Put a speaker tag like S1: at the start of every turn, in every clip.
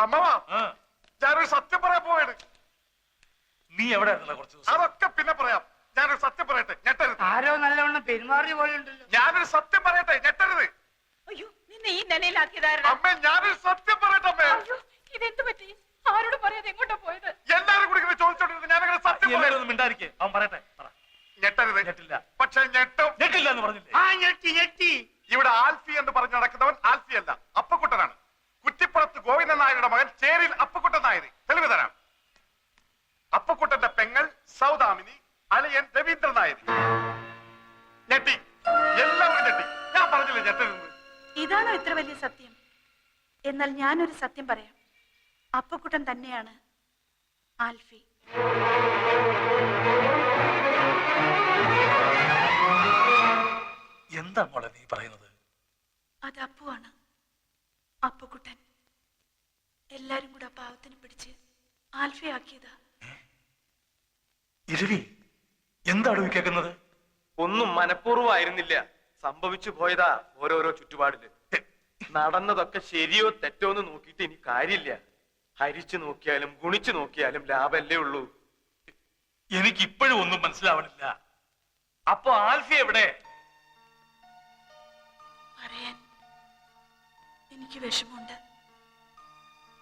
S1: അമ്മവാ ഞാനൊരു സത്യം പറയാൻ പോവാണ്.
S2: നീ എവിടെ കുറച്ച് ദിവസം?
S1: അതൊക്കെ പിന്നെ പറയാം. ഞാനൊരു സത്യം പറയട്ടെ, ഞെട്ടരുത്.
S3: ആരോ നല്ലവണ്ണം പെരുമാറിയ പോലെ ഉണ്ടല്ലോ.
S1: ഞാനൊരു സത്യം പറയട്ടെ, ഞെട്ടരുത്.
S4: അയ്യോ, നിന്നെ ഈ നിലയിലാക്കിയതായിരുന്നു.
S1: അമ്മേ, ഞാനൊരു സത്യം പറയട്ടെ അമ്മേ.
S4: അയ്യോ, ഇതെന്ത് പറ്റി? ആരോട് പറയാതെ എങ്ങോട്ടാ പോയത്?
S1: എല്ലാരും കൂടി ഇങ്ങനെ ചോദിച്ചോണ്ടിരുന്നു. ഞാനങ്ങനെ സത്യം
S2: എല്ലാവരും മിണ്ടായിരിക്കേ. അവൻ പറയട്ടെ.
S1: ഞെട്ടരുത്.
S2: ഞെട്ടില്ല.
S1: പക്ഷെ ഞെട്ടും.
S2: ഞെട്ടില്ല എന്ന് പറഞ്ഞില്ലേ?
S3: ആ ഞെട്ടി ഞെട്ടി.
S1: ഇവിടെ ആൽഫി എന്ന് പറഞ്ഞു നടക്കുന്നവൻ ആൽഫി അല്ല, അപ്പക്കുട്ടനാണ്. കുറ്റിപ്പുറത്ത് ഗോവിന്ദൻ നായരുടെ മകൻ ചേരിൽ അപ്പക്കുട്ടൻ നായർ. തെളിവ് തരാം. അപ്പക്കുട്ടന്റെ പെങ്ങൾ സൗദാമിനി, അളിയൻ രവീന്ദ്രൻ നായർ. ഞെട്ടി, എല്ലാവരും ഞെട്ടി. ഞാൻ പറഞ്ഞില്ലേ ഞെട്ടരുത്.
S4: ഇതാണോ ഇത്ര വലിയ സത്യം? എന്നാൽ ഞാനൊരു സത്യം പറയാം. അപ്പക്കുട്ടൻ തന്നെയാണ് ആൽഫി.
S2: എന്താ മോളെ നീ പറയുന്നത്?
S4: അത് അപ്പുവാണ്, അപ്പക്കുട്ടൻ. എല്ലാരും കൂടെ ആ പാവത്തിന് പിടിച്ച് ആൽഫി ആക്കിയതാ.
S2: ഇരവി, എന്താണ് കേൾക്കുന്നത്?
S5: ഒന്നും മനഃപൂർവ്വമായിരുന്നില്ല, സംഭവിച്ചു പോയതാ ഓരോരോ ചുറ്റുപാടില്. നടന്നതൊക്കെ ശരിയോ തെറ്റോ എന്ന് നോക്കിയിട്ട് ഇനി കാര്യമില്ല. ഹരിച്ചു നോക്കിയാലും ഗുണിച്ചു നോക്കിയാലും ലാഭല്ലേ ഉള്ളൂ.
S2: എനിക്കിപ്പോഴും ഒന്നും മനസ്സിലാവണില്ല. അപ്പൊ ആൽഫി എവിടെ?
S4: പറയാൻ എനിക്ക് വിഷമമുണ്ട്.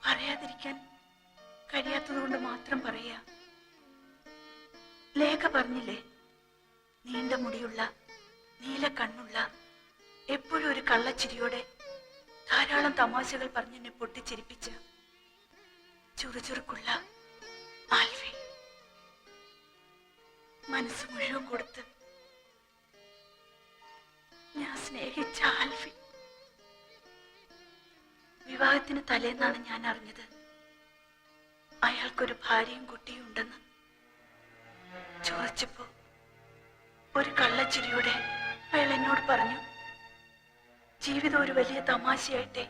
S4: പറയാതിരിക്കാൻ കഴിയാത്തത് കൊണ്ട് മാത്രം പറയാ. ലേഖ പറഞ്ഞില്ലേ, നീണ്ട മുടിയുള്ള, നീല കണ്ണുള്ള, എപ്പോഴും ഒരു കള്ളച്ചിരിയോടെ ധാരാളം തമാശകൾ പറഞ്ഞെന്നെ പൊട്ടിച്ചിരിപ്പിച്ച ചുറുചുറുക്കുള്ള ആൽഫി. മനസ്സ് മുഴുവൻ കൊടുത്ത് ഞാൻ സ്നേഹിച്ച ആൽഫി. വിവാഹത്തിന് തലേന്നാണ് ഞാൻ അറിഞ്ഞത് അയാൾക്കൊരു ഭാര്യയും കുട്ടിയും ഉണ്ടെന്ന്. ചോദിച്ചപ്പോ ഒരു കള്ളച്ചിരിയോടെ അയാൾ എന്നോട് പറഞ്ഞു, ജീവിതം ഒരു വലിയ തമാശയായിട്ടേ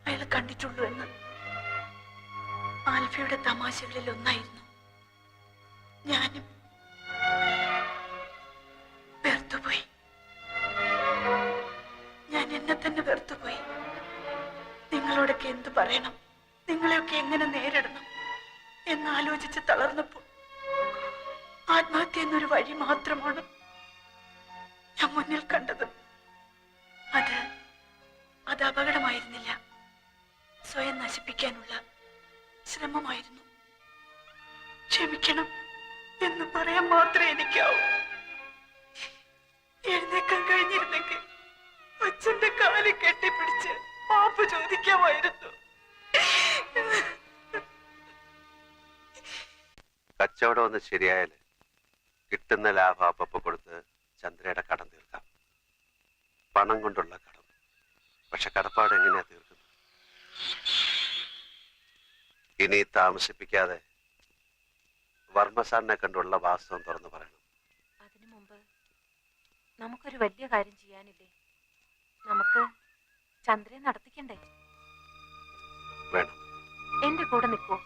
S4: അയാൾ കണ്ടിട്ടുള്ളൂ എന്ന്. ആൽഫിയുടെ തമാശകളിൽ ഒന്നായിരുന്നു. ഞാനും വെറുത്തുപോയി. ഞാൻ എന്നെ തന്നെ വെറുത്തുപോയി. നിങ്ങളോടൊക്കെ എന്തു പറയണം, നിങ്ങളെയൊക്കെ എങ്ങനെ നേരിടണം എന്നാലോചിച്ച് തളർന്നപ്പോൾ ആത്മഹത്യ എന്നൊരു വഴി മാത്രമാണ് ഞാൻ മുന്നിൽ കണ്ടത്. അത് അപകടമായിരുന്നില്ല, സ്വയം നശിപ്പിക്കാനുള്ള ശ്രമമായിരുന്നു. ക്ഷമിക്കണം എന്ന് പറയാൻ മാത്രമേ എനിക്കാവൂ. എഴുന്നേക്കാൻ കഴിഞ്ഞിരുന്നെങ്കിൽ അച്ഛന്റെ കാല് കെട്ടിപ്പിടിച്ച് മാപ്പ് ചോദിക്കാമായിരുന്നു.
S6: കച്ചവടം ഒന്ന് ശരിയായാല് കിട്ടുന്ന ലാഭം അപ്പ കൊടുത്ത് ചന്ദ്രയുടെ കടം തീർക്കാം. പണം കൊണ്ടുള്ള കടം. പക്ഷെ കടപ്പാട് എങ്ങനെയാ തീർക്കുന്നത്? ഇനി താമസിപ്പിക്കാതെ വർമ്മ സാറിനെ കണ്ടുള്ള വാസ്തവം തുറന്നു പറയണം.
S7: അതിനു മുമ്പ് നമുക്കൊരു വലിയ കാര്യം ചെയ്യാനില്ലേ? നമുക്ക് ചന്ദ്രയെ നടത്തിക്കണ്ടേ?
S6: വേണം.
S7: എന്റെ കൂടെ നിൽക്കൂ.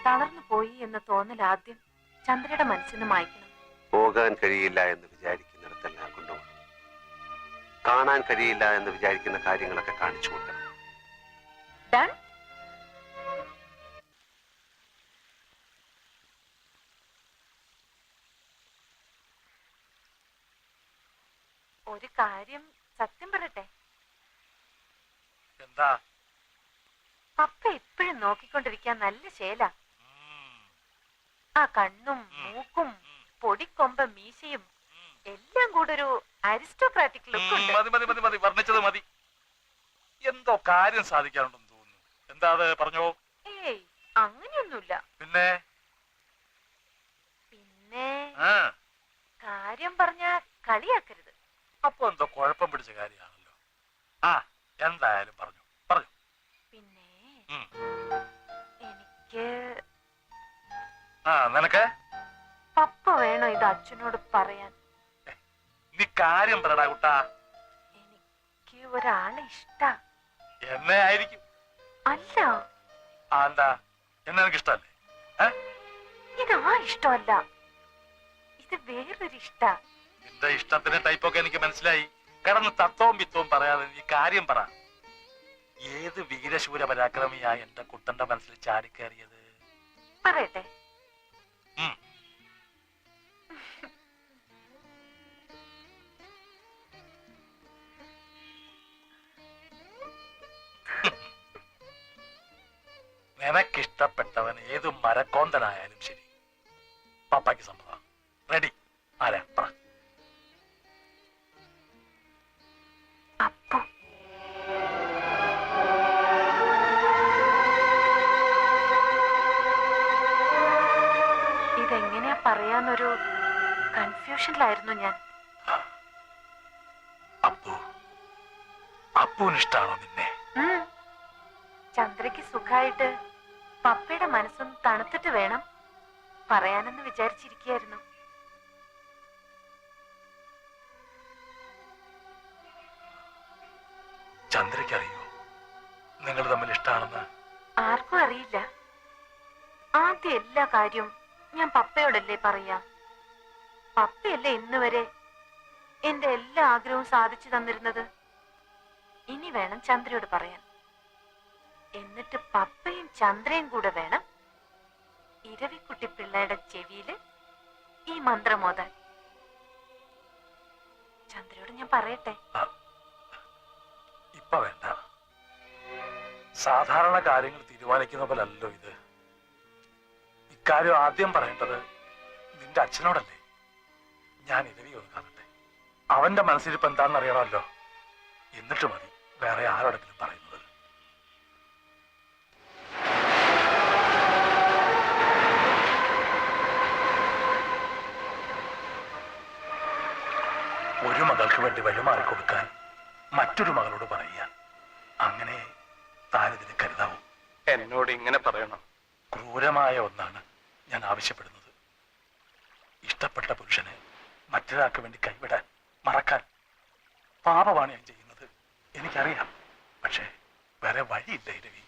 S7: തളർന്നു പോയി എന്ന തോന്നൽ ആദ്യം ചന്ദ്രയുടെ മനസ്സിൽ നിന്ന് മായ്ക്കണം.
S6: പോകാൻ കഴിയില്ല എന്ന് വിചാരിക്കുന്നിടത്തെല്ലാം കൊണ്ടുപോകണം. കാണാൻ കഴിയില്ല എന്ന് വിചാരിക്കുന്ന കാര്യങ്ങളൊക്കെ കാണിച്ചു കൊടുക്കണം.
S7: ഡൺ. ഒരു കാര്യം സത്യം പറയട്ടെ.
S2: എന്താ?
S7: പപ്പ എപ്പോഴും നോക്കിക്കൊണ്ടിരിക്കാൻ നല്ല ശേല. ആ കണ്ണും മൂക്കും പൊടിക്കൊമ്പ മീശയും എല്ലാം കൂടെ ഒരു അരിസ്റ്റോക്രാറ്റിക് ലുക്ക് ഉണ്ട്.
S2: മതി മതി മതി മതി, വർണ്ണിച്ചത് മതി. എന്തോ കാര്യം സാധിക്കാനുണ്ടെന്ന് തോന്നുന്നു. എന്താ അത്? പറഞ്ഞോ.
S7: ഏയ്, അങ്ങനെയൊന്നുമില്ല.
S2: പിന്നെ
S7: പിന്നെ കാര്യം പറഞ്ഞാ കളിയാക്കരുത്.
S2: അപ്പൊ എന്തോ കുഴപ്പം പിടിച്ച കാര്യമാണല്ലോ. ആ, എന്തായാലും പറഞ്ഞു പറഞ്ഞു.
S7: പിന്നെ എനിക്ക്
S2: നിനക്ക്
S7: പപ്പ വേണോ ഇത് അച്ഛനോട് പറയാൻ?
S2: നീ കാര്യം പറടാ കുട്ടാ.
S7: എനിക്ക് ഒരാളെ ഇഷ്ടാ.
S2: എന്നെ ആയിരിക്കും.
S7: അല്ല.
S2: എന്താ? എന്നെ എനിക്ക് ഇഷ്ടല്ലേ?
S7: ഇത് ആ ഇഷ്ടമല്ല, ഇത് വേറൊരു ഇഷ്ടാ.
S2: നിന്റെ ഇഷ്ടത്തിന്റെ ടൈപ്പൊക്കെ എനിക്ക് മനസ്സിലായി. കിടന്ന് തത്വവും വിത്തവും പറയാതെ നീ കാര്യം പറ. ഏത് വീരശൂര പരാക്രമിയായ എന്റെ കുട്ടന്റെ മനസ്സിൽ ചാടിക്കയറിയത്?
S7: പറയട്ടെ.
S2: ഉം. നിനക്കിഷ്ടപ്പെട്ടവൻ ഏത് മരക്കോന്തനായാലും ശരി, പപ്പായ്ക്ക് സമ്മതം. റെഡി? ആരാ പറ.
S7: അപ്പു. ഇതെങ്ങനെയാ പറയാന്നൊരു കൺഫ്യൂഷനിലായിരുന്നു ഞാൻ.
S2: അപ്പുവിനിഷ്ടാണോ നിന്നെ?
S7: ചന്ദ്രയ്ക്ക് സുഖായിട്ട് പപ്പയുടെ മനസ്സൊന്ന് തണുത്തിട്ട് വേണം പറയാനെന്ന് വിചാരിച്ചിരിക്കുകയായിരുന്നു.
S2: ചന്ദ്രയ്ക്കറിയോ നിങ്ങൾ തമ്മിൽ ഇഷ്ടാണെന്ന്?
S7: ആർക്കും അറിയില്ല. ആദ്യം എല്ലാ കാര്യവും ഞാൻ പപ്പയോടല്ലേ പറയാ. പപ്പയല്ലേ ഇന്ന് വരെ എന്റെ എല്ലാ ആഗ്രഹവും സാധിച്ചു തന്നിരുന്നത്. ഇനി വേണം ചന്ദ്രയോട് പറയാൻ. എന്നിട്ട് പപ്പയും ചന്ദ്രയും കൂടെ വേണം ഇരവിക്കുട്ടി പിള്ളയുടെ ചെവിയില് ഈ മന്ത്രമോതാൻ. ചന്ദ്രയോട് ഞാൻ പറയട്ടെ?
S2: ഇപ്പൊ വേണ്ട. സാധാരണ കാര്യങ്ങൾ തീരുമാനിക്കുന്ന പോലല്ലോ ഇത്. ഇക്കാര്യം ആദ്യം പറയേണ്ടത് നിന്റെ അച്ഛനോടല്ലേ. ഞാൻ ഇരവിയോട് കാണട്ടെ. അവന്റെ മനസ്സിലിപ്പോ എന്താണെന്ന് അറിയണമല്ലോ. എന്നിട്ട് മതി വേറെ ആരോടെങ്കിലും പറയുന്നത്. ഒരു മകൾക്ക് വേണ്ടി വഴിമാറിക്കൊടുക്കാൻ മറ്റൊരു മകളോട് പറയുക, അങ്ങനെ താനിതിന് കരുതാവൂ.
S5: എന്നോട് ഇങ്ങനെ പറയണം?
S2: ക്രൂരമായ ഒന്നാണ് ഞാൻ ആവശ്യപ്പെടുന്നത്. ഇഷ്ടപ്പെട്ട പുരുഷനെ മറ്റൊരാൾക്ക് വേണ്ടി കൈവിടാൻ, മറക്കാൻ പാപമാണ് ഞാൻ ചെയ്യുന്നത്. എനിക്കറിയാം. പക്ഷേ വേറെ വഴിയില്ല ഇരവി.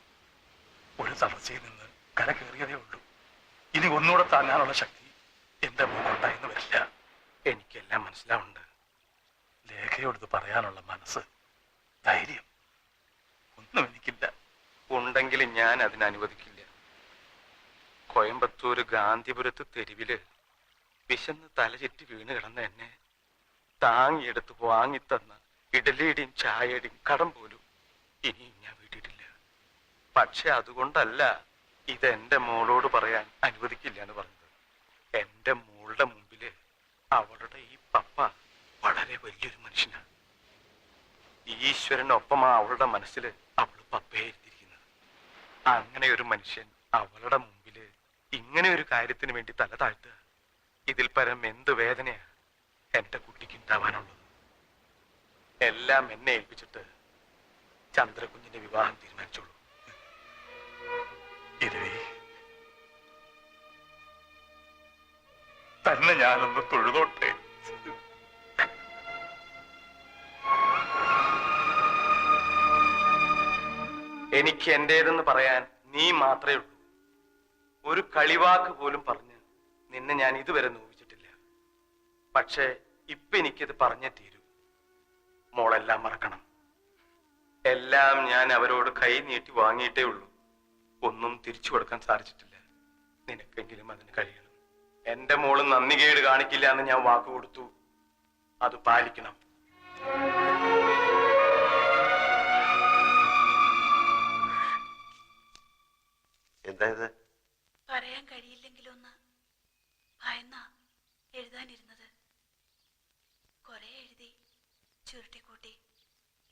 S2: ഒരു തളർച്ചയിൽ നിന്ന് കര കയറിയതേ ഉള്ളൂ. ഇനി ഒന്നുകൂടെ താങ്ങാനുള്ള ശക്തി എന്റെ മുഖമുണ്ടായെന്ന് വരില്ല.
S5: എനിക്കെല്ലാം മനസ്സിലാവുന്നുണ്ട്.
S2: ലേഖയോട് പറയാനുള്ള മനസ്സ്, ധൈര്യം ഒന്നും എനിക്കില്ല.
S5: ഉണ്ടെങ്കിലും ഞാൻ അതിന് അനുവദിക്കില്ല. കോയമ്പത്തൂര് ഗാന്ധിപുരത്ത് തെരുവില് വിശന്ന് തലചുറ്റി വീണ് കിടന്ന എന്നെ താങ്ങിയെടുത്ത് വാങ്ങിത്തന്ന ഇഡലിയുടെയും ചായയുടെയും കടം പോലും ഇനിയും ഞാൻ വീട്ടിട്ടില്ല. പക്ഷെ അതുകൊണ്ടല്ല ഇതെന്റെ മോളോട് പറയാൻ അനുവദിക്കില്ല എന്ന് പറഞ്ഞത്. എന്റെ മോളുടെ മുമ്പില് അവളുടെ ഈ പപ്പ വളരെ വലിയൊരു മനുഷ്യനാണ്. ഈശ്വരനൊപ്പമാ അവളുടെ മനസ്സിൽ അവള് പപ്പയെ ഇരുത്തിയിരിക്കുന്നത്. അങ്ങനെ ഒരു മനുഷ്യൻ അവളുടെ മുമ്പില് ഇങ്ങനെ ഒരു കാര്യത്തിന് വേണ്ടി തല താഴ്ത്തുക, ഇതിൽ പരം എന്ത് വേദനയാ എന്റെ കുട്ടിക്ക് ഉണ്ടാവാനുള്ളത്? എല്ലാം എന്നെ ഏൽപ്പിച്ചിട്ട് ചന്ദ്രകുഞ്ഞിന്റെ വിവാഹം തീരുമാനിച്ചോളൂ.
S2: ഇരവി, തന്നെ ഞാനൊന്ന് തൊഴുതോട്ടെ.
S5: എനിക്ക് എന്റേതെന്ന് പറയാൻ നീ മാത്രമേ ഉള്ളൂ. ഒരു കളിവാക്ക് പോലും പറഞ്ഞ് നിന്നെ ഞാൻ ഇതുവരെ നോവിച്ചിട്ടില്ല. പക്ഷേ ഇപ്പൊ എനിക്കത് പറഞ്ഞേ തീരൂ. മോളെല്ലാം മറക്കണം. എല്ലാം ഞാൻ അവരോട് കൈ നീട്ടി വാങ്ങിയിട്ടേ ഉള്ളൂ. ഒന്നും തിരിച്ചു കൊടുക്കാൻ സാധിച്ചിട്ടില്ല. നിനക്കെങ്കിലും അതിന് കഴിയണം. എന്റെ മോള് നന്ദികേട് കാണിക്കില്ല എന്ന് ഞാൻ വാക്ക് കൊടുത്തു. അത് പാലിക്കണം.
S6: എന്തായത്?
S4: പറയാൻ കഴിയില്ലെങ്കിലൊന്ന് ഭയന്ന എഴുതാനിരുന്നത്. കുറെ എഴുതി ചുരുട്ടിക്കൂട്ടി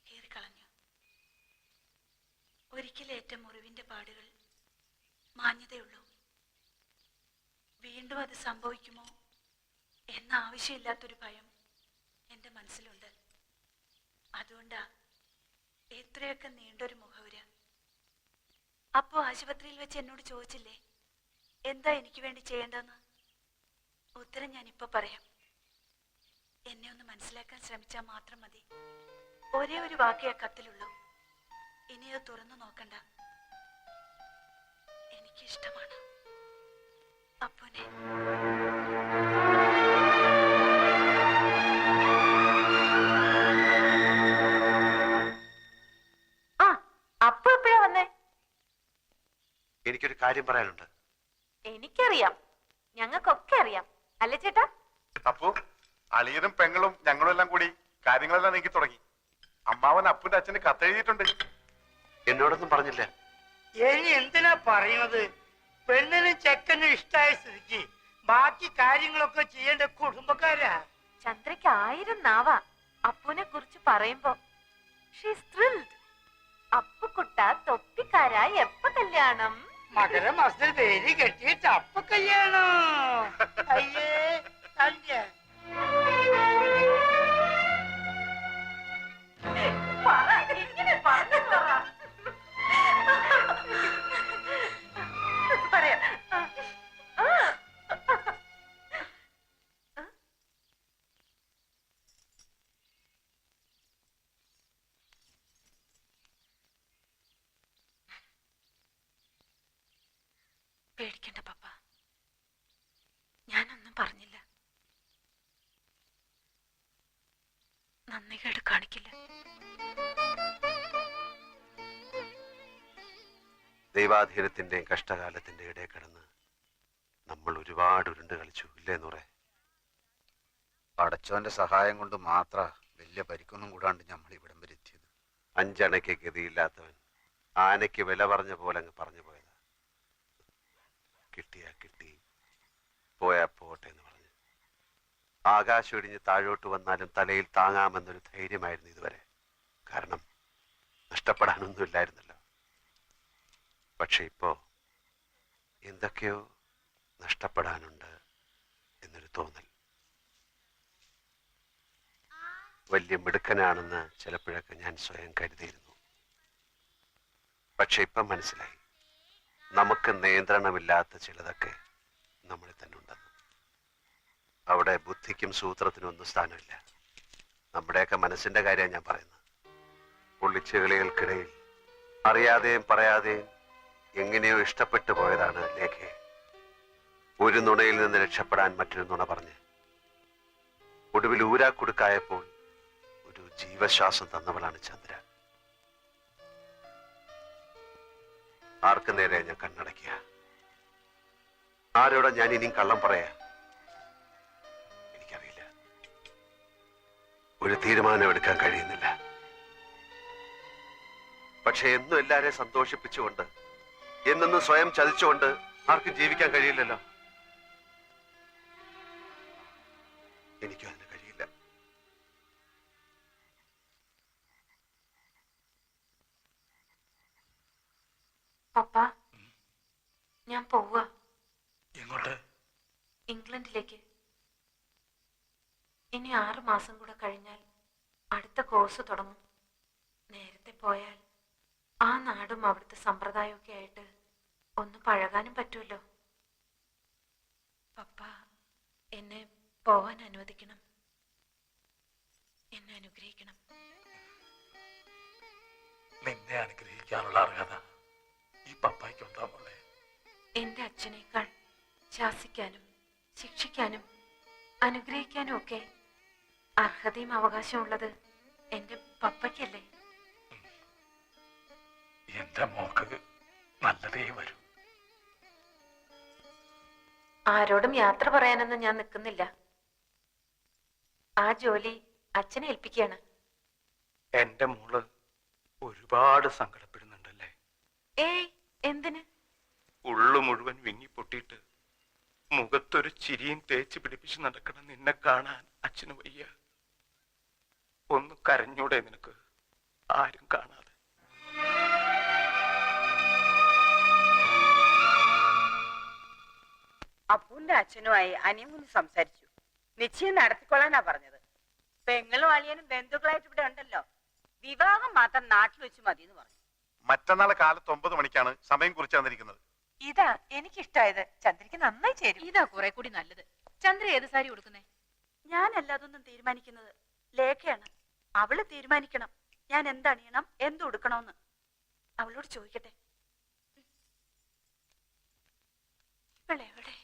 S4: കീറിക്കളഞ്ഞു. ഒരിക്കലേറ്റ മുറിവിന്റെ പാടുകൾ മാഞ്ഞതേയുള്ളൂ. വീണ്ടും അത് സംഭവിക്കുമോ എന്ന ആവശ്യമില്ലാത്തൊരു ഭയം എന്റെ മനസ്സിലുണ്ട്. അതുകൊണ്ടാ എത്രയൊക്കെ നീണ്ടൊരു മുഖവുര. അപ്പോ ആശുപത്രിയിൽ വെച്ച് എന്നോട് ചോദിച്ചില്ലേ എന്താ എനിക്ക് വേണ്ടി ചെയ്യേണ്ടെന്ന്? ഉത്തരം ഞാനിപ്പോ പറയാം. എന്നെ ഒന്ന് മനസ്സിലാക്കാൻ ശ്രമിച്ചാൽ മാത്രം മതി. ഒരേ ഒരു വാക്കേ കത്തിലുള്ളൂ. ഇനിയോ തുറന്നു നോക്കണ്ട. എനിക്കിഷ്ടമാണ് അപ്പുനെ.
S6: എനിക്കൊരു കാര്യം പറയാനുണ്ട്.
S7: എനിക്കറിയാം, ഞങ്ങൾക്കൊക്കെ അറിയാം, അല്ലേ ചേട്ടാ?
S1: അപ്പു, അളിയനും പെങ്ങളും ഞങ്ങളും എല്ലാം കൂടി കാര്യങ്ങളെല്ലാം നീക്കി തുടങ്ങി. അമ്മാവൻ അപ്പുന്റെ അച്ഛന് കത്തെഴുതിയിട്ടുണ്ട്.
S6: എന്നോടൊന്നും പറഞ്ഞില്ല.
S3: ഇനി എന്തിനാ പറയുന്നത്? പെണ്ണിനും ചെക്കനും ഇഷ്ടായ സ്ഥിതിക്ക് ബാക്കി കാര്യങ്ങളൊക്കെ ചെയ്യേണ്ട കുടുംബക്കാരാ.
S7: ചന്ദ്രയ്ക്ക് 1000 നാവാ അപ്പുനെ കുറിച്ച് പറയുമ്പോ. She's thrilled. അപ്പുക്കുട്ട തൊപ്പിക്കാരാ, എപ്പ കല്യാണം?
S3: മകരമാസത്തിൽ പേര് കെട്ടിയിട്ട് അപ്പ കല്യാണം. അയ്യേ തന്റെ
S7: പേടിക്കണ്ട പപ്പ, ഞാനൊന്നും പറഞ്ഞില്ല. നന്ദികേട് കാണിക്കില്ല.
S6: ദൈവാധീനത്തിന്റെയും കഷ്ടകാലത്തിന്റെ ഇടയിൽ കിടന്ന് നമ്മൾ ഒരുപാട് ഉരുണ്ട് കളിച്ചു, ഇല്ലേ നൂറേ?
S8: പടച്ചോന്റെ സഹായം കൊണ്ട് മാത്ര വലിയ പരിക്കൊന്നും കൂടാണ്ട് നമ്മൾ ഇവിടം വരെ എത്തിയത്.
S6: 5 അണയ്ക്ക് ഗതിയില്ലാത്തവൻ ആനയ്ക്ക് വില പറഞ്ഞ പോലെ അങ്ങ് പറഞ്ഞു പോയതാ. കിട്ടിയാ കിട്ടി, പോയാ പോട്ടെ എന്ന് പറഞ്ഞ് ആകാശം ഇടിഞ്ഞ് താഴോട്ട് വന്നാലും തലയിൽ താങ്ങാമെന്നൊരു ധൈര്യമായിരുന്നു ഇതുവരെ. കാരണം നഷ്ടപ്പെടാനൊന്നും ഇല്ലായിരുന്നല്ലോ. പക്ഷെ ഇപ്പോ എന്തൊക്കെയോ നഷ്ടപ്പെടാനുണ്ട് എന്നൊരു തോന്നൽ. വലിയ മിടുക്കനാണെന്ന് ചിലപ്പോഴൊക്കെ ഞാൻ സ്വയം കരുതിയിരുന്നു. പക്ഷെ ഇപ്പം മനസ്സിലായി, നമുക്ക് നിയന്ത്രണമില്ലാത്ത ചിലതൊക്കെ നമ്മളിൽ തന്നെ ഉണ്ടെന്ന്. അവിടെ ബുദ്ധിക്കും സൂത്രത്തിനും ഒന്നും സ്ഥാനമില്ല. നമ്മുടെയൊക്കെ മനസ്സിന്റെ കാര്യമാണ് ഞാൻ പറയുന്നത്. പുള്ളിച്ചുകളികൾക്കിടയിൽ അറിയാതെയും പറയാതെയും എങ്ങനെയോ ഇഷ്ടപ്പെട്ടു പോയതാണ് ലേഖയെ. ഒരു നുണയിൽ നിന്ന് രക്ഷപ്പെടാൻ മറ്റൊരു നുണ പറഞ്ഞ് ഒടുവിൽ ഊരാക്കുടുക്കായപ്പോൾ ഒരു ജീവശ്വാസം തന്നവളാണ് ചന്ദ്ര. ആർക്ക് നേരെ ഞാൻ കണ്ണടയ്ക്കുക? ആരോടെ ഞാൻ ഇനിയും കള്ളം പറയാ? എനിക്കറിയില്ല. ഒരു തീരുമാനം എടുക്കാൻ കഴിയുന്നില്ല. പക്ഷെ എന്നും എല്ലാരെയും സന്തോഷിപ്പിച്ചുകൊണ്ട്, എന്നൊന്നും സ്വയം ചതിച്ചുകൊണ്ട് ആർക്കും ജീവിക്കാൻ കഴിയില്ലല്ലോ. എനിക്കും അതിന് കഴിയില്ല.
S7: പപ്പ, ഞാൻ പോവാ.
S2: എങ്ങോട്ട്?
S7: ഇംഗ്ലണ്ടിലേക്ക്. ഇനി 6 മാസം കൂടെ കഴിഞ്ഞാൽ അടുത്ത കോഴ്സ് തുടങ്ങും. നേരത്തെ പോയാൽ ആ നാടും അവിടുത്തെ സമ്പ്രദായമൊക്കെ ആയിട്ട് ഒന്ന് പഴകാനും പറ്റുമല്ലോ. പപ്പ, എന്നെ പോവാൻ അനുവദിക്കണം. എന്നെ അനുഗ്രഹിക്കണം.
S2: നിന്നെ അനുഗ്രഹിക്കാനുള്ള അർഹത ഈ പപ്പായ്ക്ക് ഉണ്ടാവുള്ളേ.
S7: എന്റെ അച്ഛനേക്കാൾ ശാസിക്കാനും ശിക്ഷിക്കാനും അനുഗ്രഹിക്കാനും ഒക്കെ അർഹതയും അവകാശമുള്ളത് എന്റെ പപ്പയ്ക്കല്ലേ?
S2: എന്റെ മോക്ക് നല്ലതേ വരൂ.
S7: ആരോടും യാത്ര പറയാനൊന്നും ഞാൻ നിൽക്കുന്നില്ല. ആ ജോലി അച്ഛനെ ഏൽപ്പിക്കുകയാണ്.
S5: എന്റെ മോള് ഒരുപാട് സങ്കടപ്പെടുന്നുണ്ടല്ലേ?
S7: ഏയ്, എന്തിന്?
S5: ഉള്ളു മുഴുവൻ വിങ്ങിപ്പൊട്ടിയിട്ട് മുഖത്തൊരു ചിരിയും തേച്ച് പിടിപ്പിച്ച് നടക്കണം നിന്നെ കാണാൻ അച്ഛന് വയ്യ. ഒന്ന് കരഞ്ഞൂടെ നിനക്ക്, ആരും കാണാതെ?
S9: അപ്പുവിന്റെ അച്ഛനുമായി അനിയൻ സംസാരിച്ചു. നിശ്ചയം നടത്തിക്കൊള്ളാനാ പറഞ്ഞത്. പെങ്ങളും അളിയനും ബന്ധുക്കളായിട്ട് ഇവിടെ ഉണ്ടല്ലോ. വിവാഹം മാത്രം നാട്ടിൽ വെച്ച് മതി എന്ന് പറഞ്ഞു.
S1: മറ്റന്നാൾ കാലത്ത് 9 മണിക്കാണ് സമയം കുറിച്ച് തന്നിരിക്കുന്നത്.
S9: ഇതാ എനിക്കിഷ്ടായത്. ചന്ദ്രയ്ക്ക് നന്നായി ചേരും.
S7: ഇതാ കുറെ കൂടി നല്ലത്. ചന്ദ്ര ഏത് സാരി കൊടുക്കുന്നേ?
S4: ഞാനല്ല അതൊന്നും തീരുമാനിക്കുന്നത്, ലേഖയാണ്. അവള് തീരുമാനിക്കണം ഞാൻ എന്തണിയണം, എന്ത് ഉടുക്കണമെന്ന്. അവളോട് ചോദിക്കട്ടെ. ഇവളെവിടെ?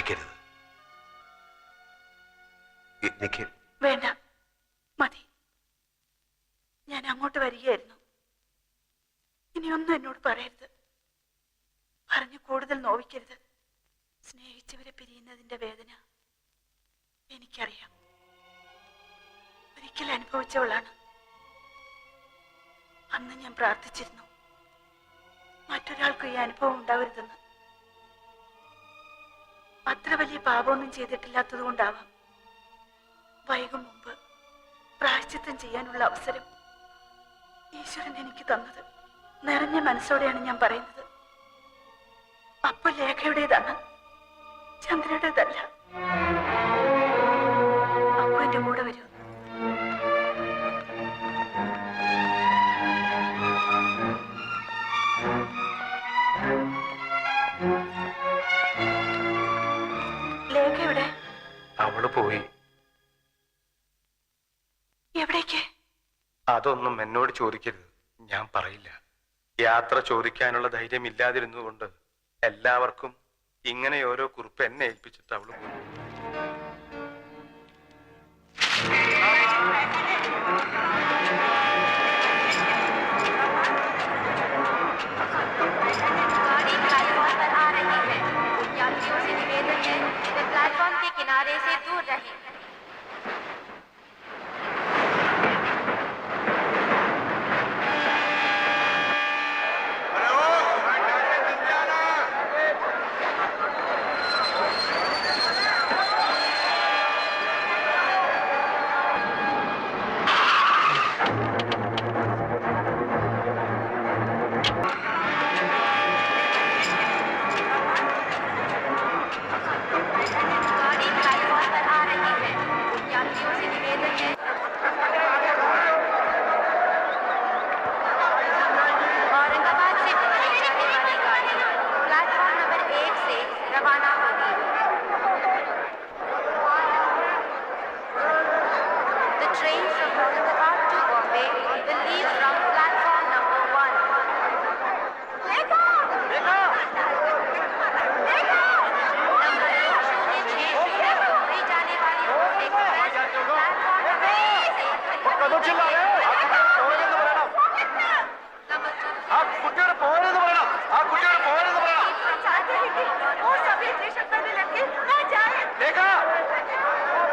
S6: വിളിക്കരുത്. എനിക്ക്
S4: വേണ്ട, മതി. ഞാൻ അങ്ങോട്ട് വരികയായിരുന്നു. ഇനിയൊന്നും എന്നോട് പറയരുത്. പറഞ്ഞു കൂടുതൽ നോവിക്കരുത്. സ്നേഹിച്ചവരെ പിരിയുന്നതിന്റെ വേദന എനിക്കറിയാം. ഒരിക്കൽ അനുഭവിച്ചവളാണ്. അന്ന് ഞാൻ പ്രാർത്ഥിച്ചിരുന്നു, മറ്റൊരാൾക്കും ഈ അനുഭവം ഉണ്ടാവരുതെന്ന്. അത്ര വലിയ പാപമൊന്നും ചെയ്തിട്ടില്ലാത്തത് കൊണ്ടാവാം വൈകും മുമ്പ് പ്രായശ്ചിത്തം ചെയ്യാനുള്ള അവസരം ഈശ്വരൻ എനിക്ക് തന്നത്. നിറഞ്ഞ മനസ്സോടെയാണ് ഞാൻ പറയുന്നത്. അപ്പൊ ലേഖയുടേതാണ്, ചന്ദ്രയുടേതല്ല. അപ്പൊ എന്റെ കൂടെ വരൂ. ലേഖയുടെ
S5: അവള് പോയി.
S4: എവിടേക്ക്?
S5: അതൊന്നും എന്നോട് ചോദിക്കരുത്, ഞാൻ പറയില്ല. യാത്ര ചോദിക്കാനുള്ള ധൈര്യം ഇല്ലാതിരുന്നുകൊണ്ട് എല്ലാവർക്കും ഇങ്ങനെ ഓരോ കുറിപ്പ് എന്നെ ഏൽപ്പിച്ചിട്ട് അവള് പോയി.
S7: प्लेटफॉर्म के किनारे से दूर रहें।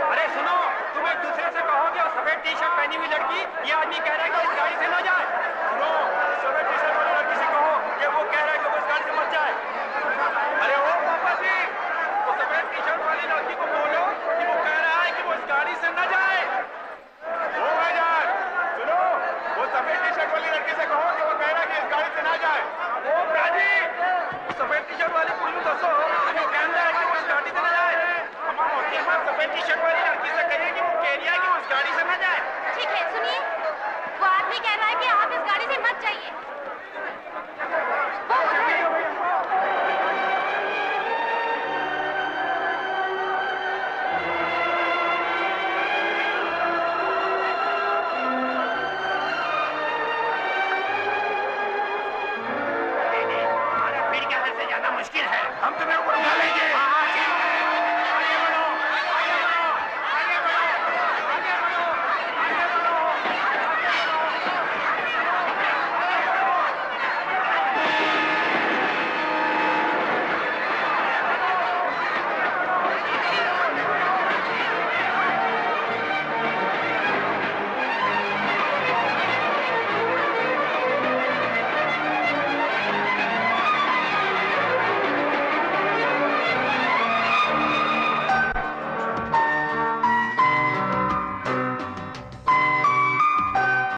S5: अरे सुनो, तुम एक दूसरे से कहोगे और सफेद टी शर्ट पहनी हुई लड़की ये आदमी कह रहा है कि इस गाड़ी से ना जाए।